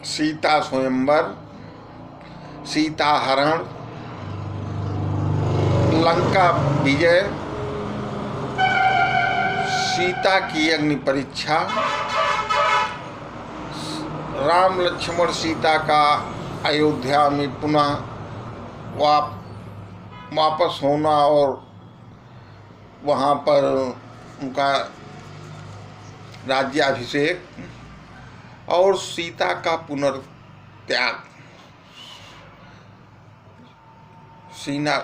सीता स्वयंवर, सीता हरण, लंका विजय, सीता की अग्नि परीक्षा, राम लक्ष्मण सीता का अयोध्या में पुनः वापस होना और वहाँ पर उनका राज्याभिषेक और सीता का पुनर्त्याग,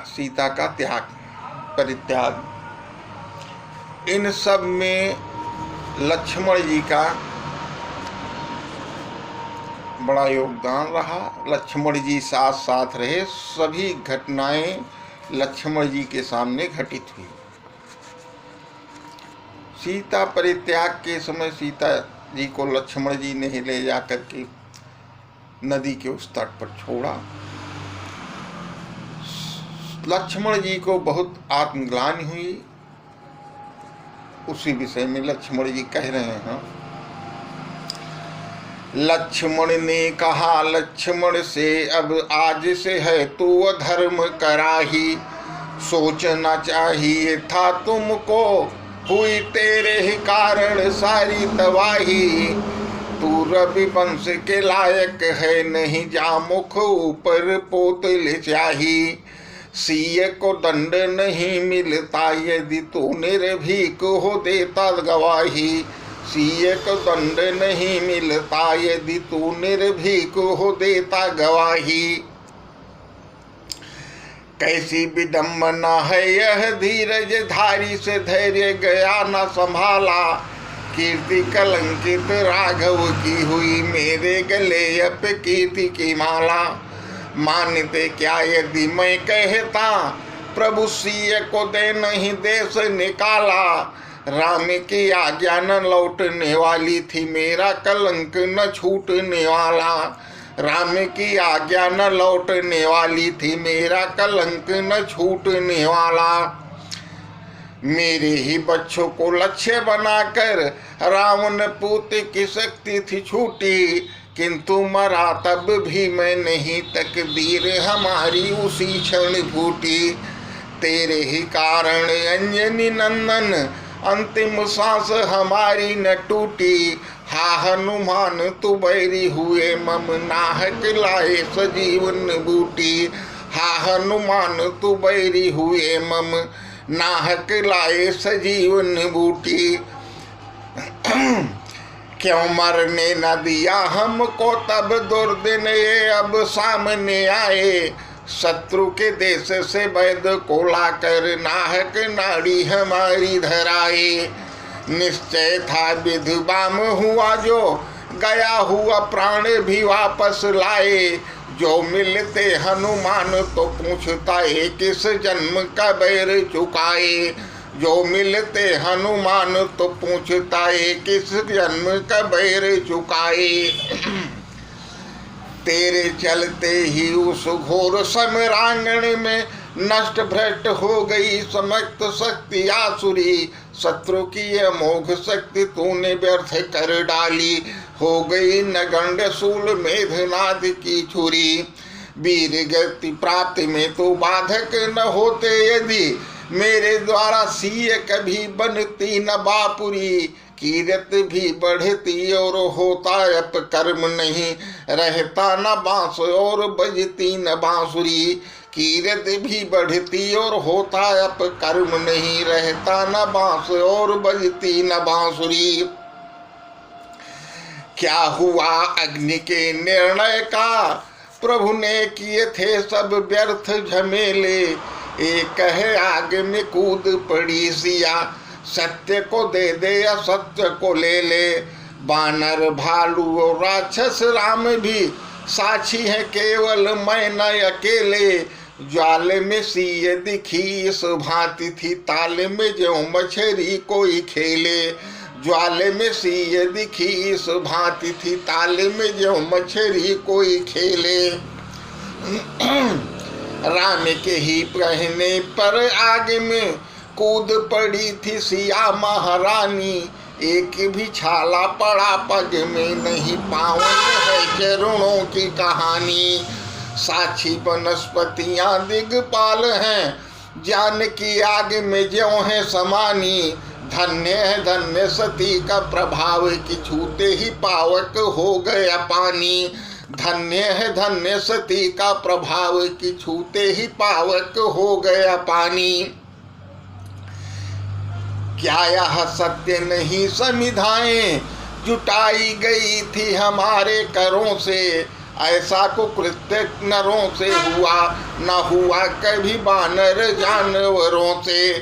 सीता का त्याग परित्याग, इन सब में लक्ष्मण जी का बड़ा योगदान रहा। लक्ष्मण जी साथ साथ रहे, सभी घटनाएं लक्ष्मण जी के सामने घटित हुई। सीता परित्याग के समय सीता जी को लक्ष्मण जी ने ले जाकर के नदी के उस तट पर छोड़ा। लक्ष्मण जी को बहुत आत्मग्लानि हुई। उसी विषय में लक्ष्मण जी कह रहे हैं, लक्ष्मण ने कहा लक्ष्मण से, अब आज से है तू अधर्म कराही, सोचना चाहिए था तुमको, हुई तेरे ही कारण सारी तबाही। तू रवि वंश के लायक है नहीं, जा मुख ऊपर पोतल चाही। सीय को दंड नहीं मिलता, यदि तू निर्भीक हो देता गवाही। सीय को दंड नहीं मिलता, यदि तू निर्भीक हो देता गवाही। कैसी विडम्बना है यह धीरज धारी से, धैर्य गया न संभाला। कीर्ति कलंकित राघव की हुई, मेरे गले अपकीर्ति की माला। मानते क्या यदि मैं कहता, प्रभु सीय को दे नहीं देश निकाला। राम की आज्ञा न लौटने वाली थी, मेरा कलंक न छूटने वाला। राम की आज्ञा न लौटने वाली थी, मेरा कलंक न छूटने वाला। मेरे ही बच्चों को लक्ष्य बनाकर रावण पूत की शक्ति थी छूटी, किंतु मरा तब भी मैं नहीं, तकदीर हमारी उसी क्षण फूटी। तेरे ही कारण अंजनी नंदन, अंतिम सांस हमारी न टूटी। हा हनुमान तू बैरी हुए मम, नाहक लाए सजीवन बूटी। हा हनुमान तू बैरी हुए मम, नाहक लाए सजीवन बूटी। क्यों मरने न दिया हमको तब दुर्दिन, ये अब सामने आए। शत्रु के देश से वैद को लाकर, नाहक नाड़ी हमारी धराए। निश्चय था विधवाम हुआ जो, गया हुआ प्राण भी वापस लाए। जो मिलते हनुमान तो पूछता है, किस जन्म का बैर चुकाए। जो मिलते हनुमान तो पूछता है, किस जन्म का बैर चुकाए। तेरे चलते ही उस घोर समरांगण में, नष्ट भ्रष्ट हो गई समस्त शक्ति आसुरी। शत्रु की अमोघ शक्ति तूने व्यर्थ कर डाली, हो गई नगंड शूल मेघनाद की छुरी। वीर गति प्राप्ति में तो बाधक न होते, यदि मेरे द्वारा सीय कभी बनती न बापुरी। कीरत भी बढ़ती और होता अपकर्म नहीं, रहता न बांस और बजती न बांसुरी। कीरत भी बढ़ती और होता अपकर्म नहीं, रहता न बांस और बजती न बांसुरी। क्या हुआ अग्नि के निर्णय का, प्रभु ने किए थे सब व्यर्थ झमेले। एक है आग में कूद पड़ी सिया, सत्य को दे दे असत्य को ले ले। बानर भालू और राक्षस राम भी साक्षी है, केवल मैं न अकेले। ज्वाल में सीय दिखी इस भांति थी, ताल में जो मछली कोई खेले। ज्वाल में सीय दिखी इस भांति थी, ताल में जो मछली कोई खेले। राम के ही कहने पर आग में कूद पड़ी थी सिया महारानी। एक भी छाला पड़ा पग में नहीं, पावन है चरणों की कहानी। साक्षी वनस्पतियां दिग्पाल हैं, ज्ञान की आग में ज्यों है समानी। धन्य है धन्य सती का प्रभाव, कि छूते ही पावक हो गया पानी। धन्य है धन्य सती का प्रभाव, कि छूते ही पावक हो गया पानी। क्या यह सत्य नहीं समिधाएं, जुटाई गई थी हमारे करों से। ऐसा कुकृत्य नरों से हुआ, न हुआ कभी बानर जानवरों से।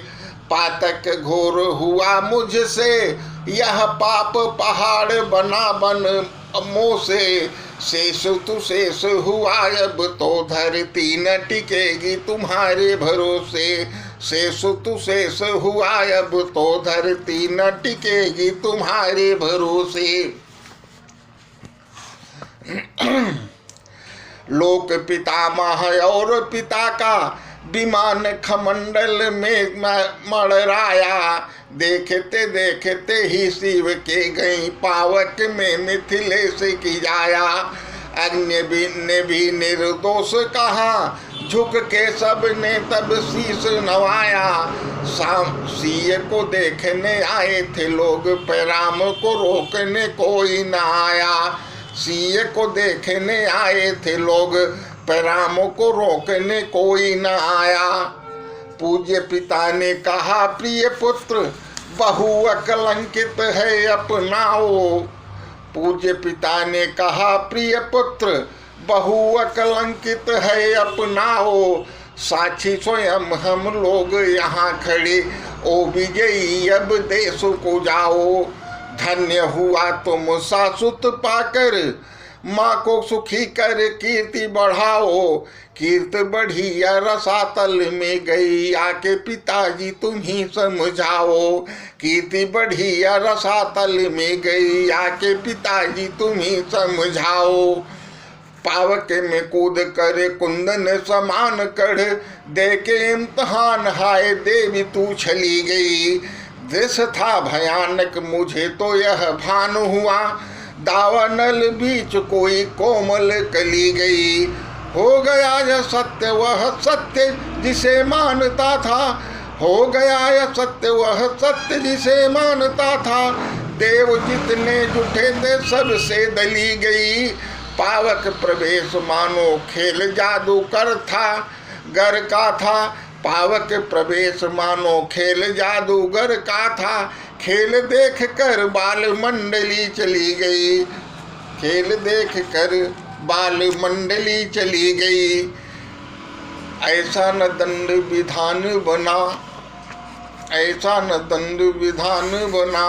पातक घोर हुआ मुझसे, यह पाप पहाड़ बना बन मोह से। शेष तु शेष हुआ अब तो धरती न टिकेगी तुम्हारे भरोसे। शेष तु शेष हुआ अब तो धरती न टिकेगी तुम्हारे भरोसे। लोक पितामह और पिता का विमान खमंडल में मड़राया। देखते देखते ही शिव के गई पावक में मिथिलेश की जाया। अग्नि ने भी निर्दोष कहा, झुक के सब ने तब शीश नवाया। सीय को देखने आए थे लोग, पैराम को रोकने कोई न आया। सीय को देखने आए थे लोग, पैरामों को रोकने कोई न आया। पूज्य पिता ने कहा, प्रिय पुत्र बहु अकलंकित है अपनाओ। पूज्य पिता ने कहा, प्रिय पुत्र बहु अकलंकित है अपनाओ। साक्षी स्वयं हम लोग यहाँ खड़े, ओ विजयी अब देश को जाओ। धन्य हुआ तुम सासुत पाकर, माँ को सुखी कर कीर्ति बढ़ाओ। कीर्ति बढ़ी रसातल में गई, आके पिताजी तुम ही समझाओ। कीर्ति बढ़ी रसातल में गई, आके पिताजी तुम ही समझाओ। पावक में कूद कर कुंदन समान कढ़, दे के इम्तहान हाय देवी तू चली गई। दृश्य था भयानक मुझे तो यह भान हुआ, दावानल बीच कोई कोमल कली गई। हो गया यह सत्य वह सत्य जिसे मानता था। हो गया यह सत्य वह सत्य जिसे मानता था। देव जितने जुटे थे सबसे दली गई। पावक प्रवेश मानो खेल जादूगर था गर का था। पावक प्रवेश मानो खेल जादूगर का था। खेल देख कर बाल मंडली चली गई। खेल देख कर बाल मंडली चली गई। ऐसा न दंड विधान बना, ऐसा न दंड विधान बना।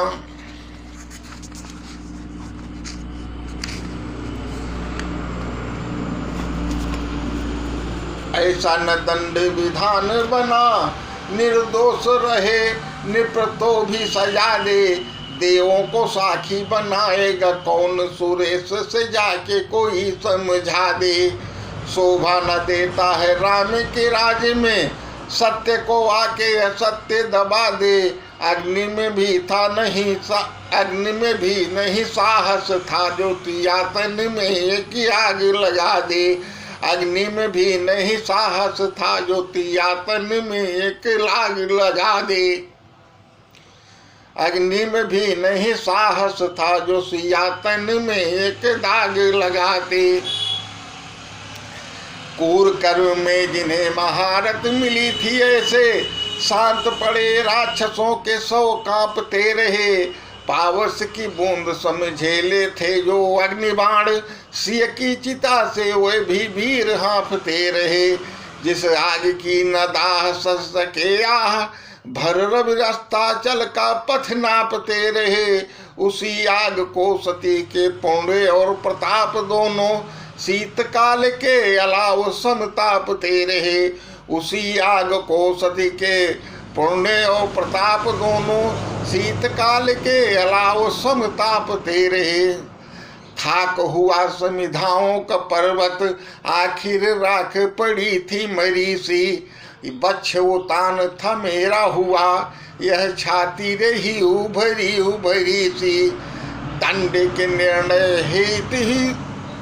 ऐसा न दंड विधान बना, निर्दोष रहे निपतो भी सजा दे। देवों को साखी बनाएगा कौन, सुरेश से जाके कोई समझा दे। शोभा न देता है राम के राज में, सत्य को आके असत्य दबा दे। अग्नि में भी था नहीं अग्नि में भी नहीं साहस था, जो तियातन में एक आग लगा दे। अग्नि में भी नहीं साहस था, जो तियातन में एक आग लगा दे। अग्नि में भी नहीं साहस था, जो सियातन में एक दाग लगाते। क्रूर कर्म में जिन्हें महारत मिली थी, ऐसे शांत पड़े राक्षसों के सौ कांपते रहे। पावस की बूंद समझेले थे जो अग्निबाण, सिय की चिता से वे भी वीर हाँफते रहे। जिस आग की न दाह सस सके आह, भर रब रास्ता चल का पथ नापते रहे। उसी आग को सती के पुण्य और प्रताप दोनों, शीतकाल के अलाव समतापते रहे। उसी आग को सती के पुण्य और प्रताप दोनों, शीतकाल के अलाव समतापते रहे। खाक हुआ समिधाओं का पर्वत, आखिर राख पड़ी थी मरी सी। बच्छ उतान था मेरा हुआ, यह छाती रही उभरी उभरी सी, दंड के निर्णय हेत ही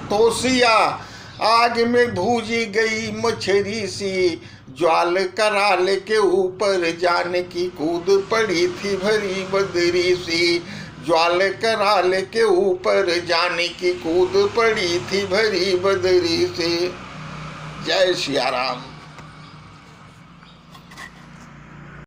तोसिया, आग में भूजी गई मछली सी, ज्वाल कराल के ऊपर जाने की कूद पड़ी थी भरी बदरी सी, ज्वाल कराल के ऊपर जाने की कूद पड़ी थी भरी बदरी से। जय सिया राम।